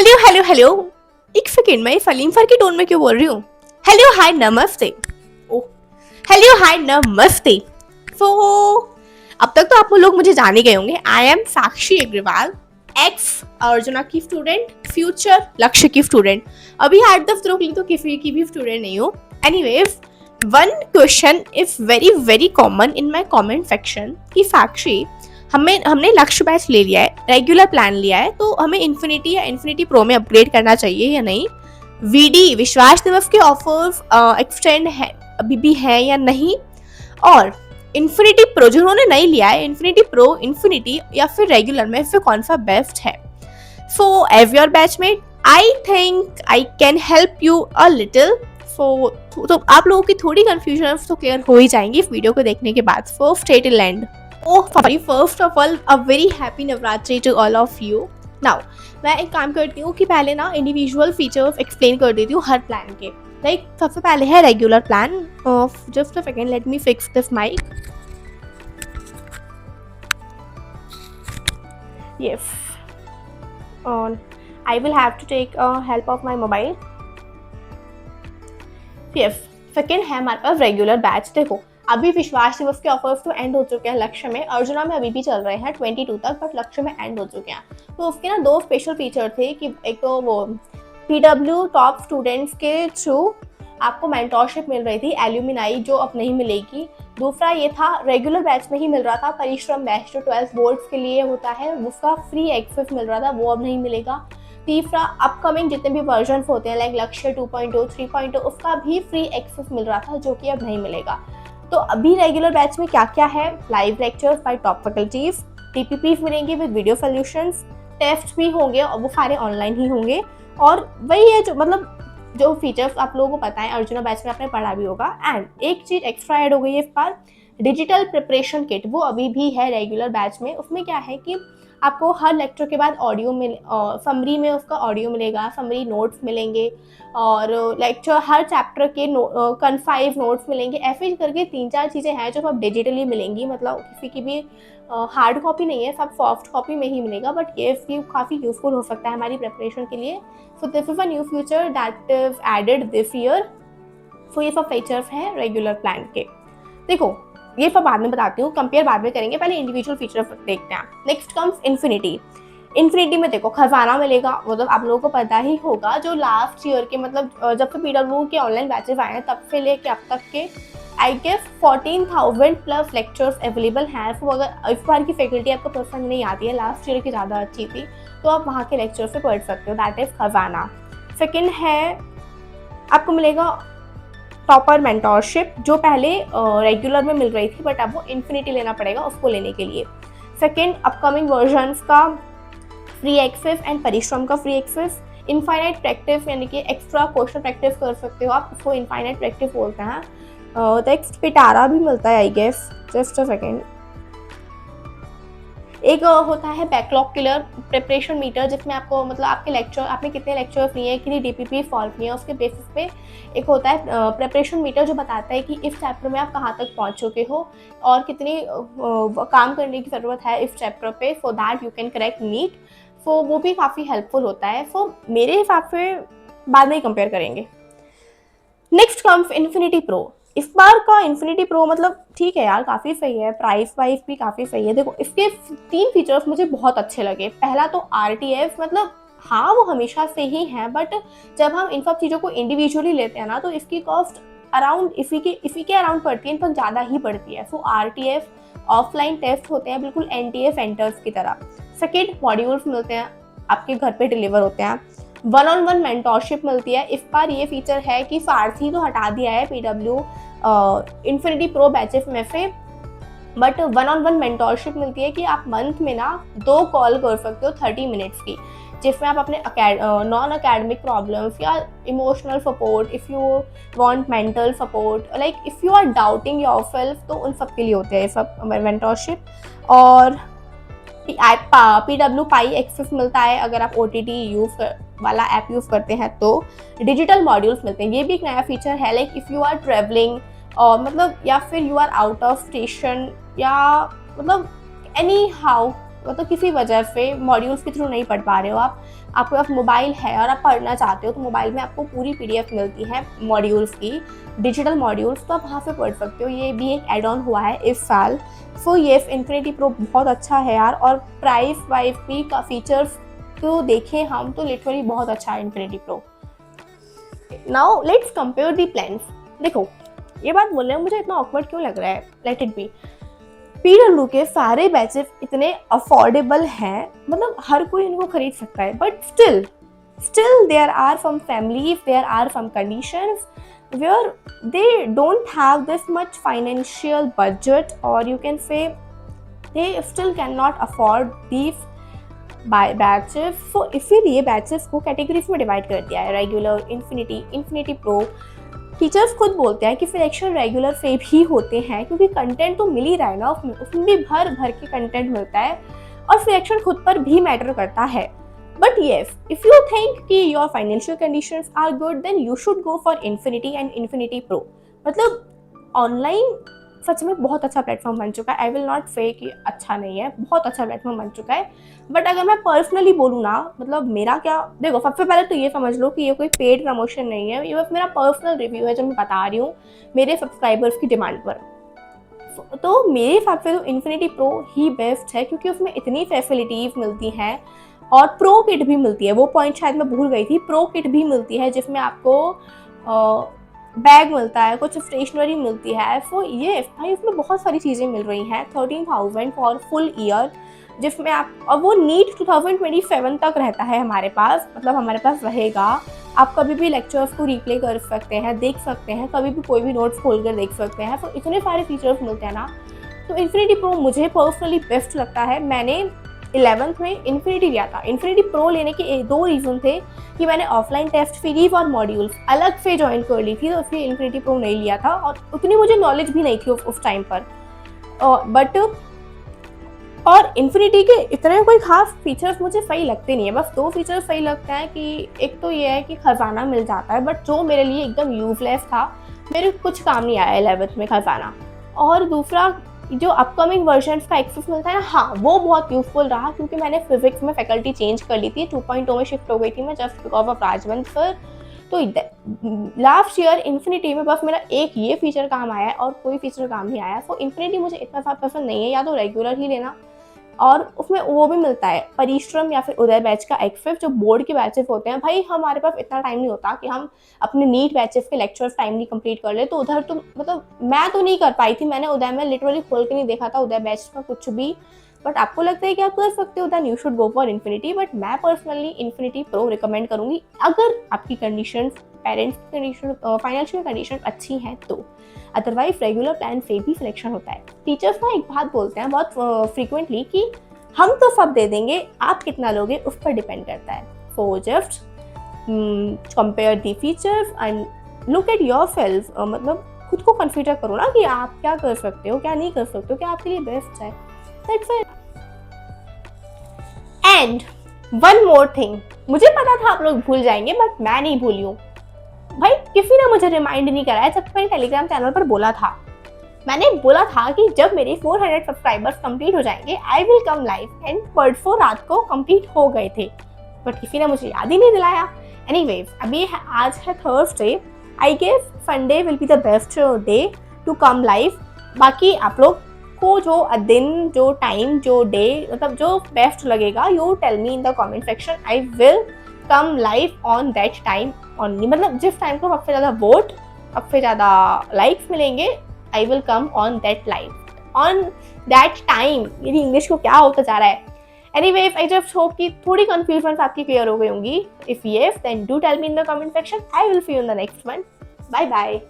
Hello hello hello. एक second, मैं फलीम फर के टोन में क्यों बोल रही हूँ? हेलो हाय नमस्ते। ओह, हेलो हाय नमस्ते। सो अब तक तो आप लोग मुझे जान ही गए होंगे। I am Sakshi Agarwal, ex Arjuna की स्टूडेंट, फ्यूचर लक्ष्य की स्टूडेंट। अभी हाथ दफ्त रोक ली तो किसी की भी स्टूडेंट नहीं हूँ। Anyways, one question is very very common in my comment section कि साक्षी, हमने लक्ष्य बैच ले लिया है, रेगुलर प्लान लिया है, तो हमें इन्फिनिटी या इन्फिनिटी प्रो में अपग्रेड करना चाहिए या नहीं? वीडी विश्वास दिवस के ऑफर्स एक्सटेंड है अभी भी है या नहीं? और इन्फिनिटी प्रो जिन्होंने नहीं लिया है, इन्फिनिटी प्रो, इन्फिनिटी या फिर रेगुलर में फिर कौन सा बेस्ट है? So as your batchmate I think I can help you a little. तो आप लोगों की थोड़ी कंफ्यूजन तो क्लियर हो ही जाएंगी इस वीडियो को देखने के बाद। So stay till and. Oh, sorry, first of all, a very happy Navratri to all of you. Now, मैं एक काम करती हूँ कि पहले ना इंडिविजुअल फीचर्स एक्सप्लेन कर देती हूँ हर प्लान के। लाइक सबसे पहले है regular plan. Just a second, let me fix this mic. Yes, I will have to take help of my mobile. Yes, second है हमारे पास रेगुलर बैच। देखो, अभी विश्वास दिवस के ऑफर्स तो एंड हो चुके हैं, लक्ष्य में अर्जुना में अभी भी चल रहे हैं 22 तक, बट लक्ष्य में एंड हो चुके हैं। तो उसके ना दो स्पेशल फीचर थे कि एक तो वो PW टॉप स्टूडेंट्स के थ्रू आपको मेंटोरशिप मिल रही थी, एल्यूमिनाई, जो अब नहीं मिलेगी। दूसरा ये था रेगुलर बैच में ही मिल रहा था परिश्रम बैच जो 12 बोर्ड्स के लिए होता है, उसका फ्री एक्सेस मिल रहा था, वो अब नहीं मिलेगा। तीसरा, अपकमिंग जितने भी वर्जन होते हैं लाइक लक्ष्य 2.0, 3.0, उसका भी फ्री एक्सेस मिल रहा था जो कि अब नहीं मिलेगा। तो अभी रेगुलर बैच में क्या क्या है? Live lectures bye top faculties, TPPs मिलेंगे विद वीडियो सॉल्यूशंस, टेस्ट भी होंगे और वो सारे ऑनलाइन ही होंगे। और वही है जो फीचर्स आप लोगों को पता है अर्जुना बैच में आपने पढ़ा भी होगा। एंड एक चीज़ एक्स्ट्रा ऐड हो गई है इस बार, डिजिटल प्रिपरेशन किट, वो अभी भी है रेगुलर बैच में। उसमें क्या है कि आपको हर लेक्चर के बाद ऑडियो समरी में उसका ऑडियो मिलेगा, समरी नोट्स मिलेंगे, और लेक्चर हर चैप्टर के कन्फाइव नोट्स मिलेंगे। ऐसे करके 3-4 चीज़ें हैं जो अब डिजिटली मिलेंगी, मतलब किसी की भी हार्ड कॉपी नहीं है, सब सॉफ्ट कॉपी में ही मिलेगा। बट ये काफ़ी यूजफुल हो सकता है हमारी प्रिपरेशन के लिए। So this is a new feature that is added this year. So ये सब फीचर्स हैं रेगुलर प्लान के। देखो, ये सब बाद में बताती हूँ, कंपेयर बाद में करेंगे, पहले इंडिविजुअल फीचर देखते हैं। Next comes infinity. इन्फिनिटी में देखो खजाना मिलेगा, मतलब आप लोगों को पता ही होगा, जो लास्ट ईयर के मतलब जब से PW के ऑनलाइन बैचेस आए हैं तब से लेके अब तक के I guess 14,000 plus lectures available हैं। तो अगर इस बार की फैकल्टी आपको पसंद नहीं आती है, लास्ट ईयर की ज़्यादा अच्छी थी, तो आप वहाँ के लेक्चर से पढ़ सकते हो, दैट इज़ खजाना। सेकेंड है आपको मिलेगा टॉपर मेंटोरशिप, जो पहले रेगुलर में मिल रही थी बट अब वो इन्फिनिटी लेना पड़ेगा उसको लेने के लिए। सेकेंड, अपकमिंग वर्जन्स का फ्री एक्सेस एंड परिश्रम का फ्री एक्सेस। इनफाइनाइट प्रैक्टिस, यानी कि एक्स्ट्रा क्वेश्चन प्रैक्टिस कर सकते हो आप, उसको इनफाइनाइट प्रैक्टिस बोलते हैं। टेक्स्ट पिटारा भी मिलता है I guess, just a second. एक होता है बैकलॉग किलर प्रिपरेशन मीटर, जिसमें आपको मतलब आपके लेक्चर, आपने कितने लेक्चर लिए हैं, कितनी DPP सॉल्व किए हैं, उसके बेसिस पे एक होता है प्रिपरेशन मीटर जो बताता है कि इस चैप्टर में आप कहाँ तक पहुँच चुके हो और कितनी काम करने की ज़रूरत है इस चैप्टर पे, so that you can correct NEET. So वो भी काफ़ी हेल्पफुल होता है। सो मेरे हिसाब से बाद में ही कंपेयर करेंगे। Next comes infinity pro. इस बार का इन्फिनिटी प्रो मतलब ठीक है यार, काफ़ी सही है, प्राइस वाइज भी काफ़ी सही है। देखो, इसके 3 फीचर्स मुझे बहुत अच्छे लगे। पहला तो RTS, मतलब हाँ वो हमेशा से ही है, बट जब हम इन सब चीज़ों को इंडिविजुअली लेते हैं ना तो इसकी कॉस्ट अराउंड इसी के अराउंड पड़ती है, इनफैक्ट ज़्यादा ही पड़ती है। सो RTS ऑफलाइन टेस्ट होते हैं बिल्कुल NTA सेंटर्स की तरह। सेकेंड, मॉड्यूल्स मिलते हैं, आपके घर पे डिलीवर होते हैं। 1-on-1 मेंटोरशिप मिलती है। इस बार ये फीचर है कि सारथी तो हटा दिया है PW इन्फिनिटी प्रो बैचेस में से, बट 1-on-1 मेंटोरशिप मिलती है कि आप मंथ में ना 2 कॉल कर सकते हो 30 मिनट्स की, जिसमें आप अपने नॉन अकेडमिक प्रॉब्लम्स या emotional support, if you want mental support, like if you are doubting yourself, तो उन सब के लिए होते हैं ये सब मेंटोरशिप। और PW पाई एक्सेस मिलता है अगर आप OTT वाला ऐप यूज़ करते हैं तो। डिजिटल मॉड्यूल्स मिलते हैं, ये भी एक नया फीचर है। Like if you are travelling मतलब या फिर you are out of station या मतलब एनी हाउ मतलब किसी वजह से मॉड्यूल्स के थ्रू नहीं पढ़ पा रहे हो आपके पास मोबाइल है और आप पढ़ना चाहते हो, तो मोबाइल में आपको पूरी PDF मिलती है मॉड्यूल्स की, डिजिटल मॉड्यूल्स, तो आप वहाँ से पढ़ सकते हो। ये भी एक एड ऑन हुआ है इस साल। सो ये इन्फिनिटी प्रो बहुत अच्छा है यार, और प्राइस वाइज भी का फीचर्स तो देखें हम तो लिटरली बहुत अच्छा है infinity pro. Now let's compare the plans. देखो ये बात बोलने में मुझे इतना ऑकवर्ड क्यों लग रहा है, लेट इट बी। PW के सारे बैचेस इतने अफोर्डेबल हैं, मतलब हर कोई इनको खरीद सकता है, but still there are some families, there are some conditions where they don't have this much financial budget, or you can say they still cannot afford these batches. So इसीलिए batches को categories में divide कर दिया है, regular, infinity pro. Teachers खुद बोलते हैं कि सिलेक्शन रेगुलर से भी होते हैं, क्योंकि कंटेंट तो मिल ही रहा है ना, उसमें भी भर के कंटेंट मिलता है, और सिलेक्शन खुद पर भी मैटर करता है। But yes, if you think कि your financial conditions are good, then you should go for infinity and infinity pro. मतलब ऑनलाइन सच में बहुत अच्छा प्लेटफॉर्म बन चुका है। आई विल नॉट से कि अच्छा नहीं है, बहुत अच्छा प्लेटफॉर्म बन चुका है। बट अगर मैं पर्सनली बोलूँ ना, मतलब मेरा क्या, देखो सबसे पहले तो ये समझ लो कि ये कोई पेड प्रमोशन नहीं है, ये बस मेरा पर्सनल रिव्यू है जो मैं बता रही हूँ मेरे सब्सक्राइबर्स की डिमांड पर। तो मेरे हिसाब से तो इन्फिनिटी प्रो ही बेस्ट है, क्योंकि उसमें इतनी फैसिलिटीज मिलती हैं, और प्रो किट भी मिलती है। वो पॉइंट शायद मैं भूल गई थी, प्रो किट भी मिलती है जिसमें आपको बैग मिलता है, कुछ स्टेशनरी मिलती है। सो ये भाई उसमें बहुत सारी चीज़ें मिल रही हैं। 13,000 फॉर फुल ईयर, जिसमें आप, और वो नीट 2027 तक रहता है हमारे पास, मतलब हमारे पास रहेगा। आप कभी भी लेक्चर्स को रिप्ले कर सकते हैं, देख सकते हैं, कभी भी कोई भी नोट्स खोल कर देख सकते हैं। तो इतने सारे फीचर्स मिलते हैं ना, तो इन्फिनिटी प्रो मुझे पर्सनली बेस्ट लगता है। मैंने 11th में इन्फिनिटी लिया था। इन्फिनिटी प्रो लेने के दो रीज़न थे कि मैंने ऑफलाइन टेस्ट सीरीज और मॉड्यूल्स अलग से ज्वाइन कर ली थी, तो इसलिए इन्फिनिटी प्रो नहीं लिया था, और उतनी मुझे नॉलेज भी नहीं थी उस टाइम पर। बट और इन्फिनिटी के इतने कोई खास फीचर्स मुझे सही लगते नहीं है। बस दो फीचर्स सही लगते हैं कि एक तो ये है कि खजाना मिल जाता है, बट जो मेरे लिए एकदम यूजलेस था, मेरे कुछ काम नहीं आया 11th में खजाना। और दूसरा जो अपकमिंग वर्जन्स का एक्सेस मिलता है ना, हाँ वो बहुत यूजफुल रहा, क्योंकि मैंने फिजिक्स में फैकल्टी चेंज कर ली थी, 2.0 में शिफ्ट हो गई थी मैं just because of Rajwant sir. तो लास्ट ईयर इन्फिनिटी में बस मेरा एक ये फीचर काम आया है, और कोई फीचर काम नहीं आया। तो इन्फिनिटी मुझे इतना ज़्यादा पसंद नहीं है, या तो रेगुलर ही लेना, और उसमें वो भी मिलता है परिश्रम या फिर उदय बैच का एक्सेस, जो बोर्ड के बैचेस होते हैं। भाई हमारे पास इतना टाइम नहीं होता कि हम अपने नीट बैचेस के लेक्चर्स टाइमली कंप्लीट कर ले, तो उधर तो मतलब मैं तो नहीं कर पाई थी। मैंने उदय में लिटरली खोल के नहीं देखा था उदय बैच का कुछ भी, बट आपको लगता है कि आप कर सकते हो, then you should go for infinity. But मैं पर्सनली इन्फिनिटी प्रो रिकमेंड करूँगी अगर आपकी कंडीशन, पेरेंट्स की कंडीशन, फाइनेंशियल कंडीशन अच्छी हैं तो। अदरवाइज रेगुलर प्लान से भी सिलेक्शन होता है। टीचर्स ना एक बात बोलते हैं बहुत फ्रीक्वेंटली कि हम तो सब दे देंगे, आप कितना लोगे उस पर डिपेंड करता है। So just compare the features and look at your self. मतलब खुद को कंसिडर करो ना कि आप क्या कर सकते हो, क्या नहीं कर सकते हो, क्या आपके लिए बेस्ट है। That's it. And one more thing, मुझे पता था आप लोग भूल जाएंगे, बट मैं नहीं भूली हूँ भाई। किसी ने मुझे रिमाइंड नहीं कराया, जब मैंने टेलीग्राम चैनल पर बोला था, मैंने बोला था कि जब मेरे 400 सब्सक्राइबर्स कंप्लीट हो जाएंगे आई विल कम लाइव, एंड परसों रात को कंप्लीट हो गए थे, बट किसी ने मुझे याद ही नहीं दिलाया। एनीवेज, अभी आज है Thursday, I guess Sunday will be the best day to come live. बाकी आप लोग को जो दिन, जो टाइम, जो डे, मतलब जो बेस्ट लगेगा, you tell me in the comment section. I will come live on that time only. मतलब जिस टाइम को सबसे ज़्यादा वोट, सबसे ज़्यादा लाइक्स मिलेंगे, आई will come on that live, on that time. मेरी इंग्लिश को क्या होता जा रहा है। एनीवेज, आई जस्ट होप कि थोड़ी कंफ्यूजन आपकी क्लियर हो गई होंगी। If yes, then do tell me in the comment section. I will see you in the next one. Bye bye.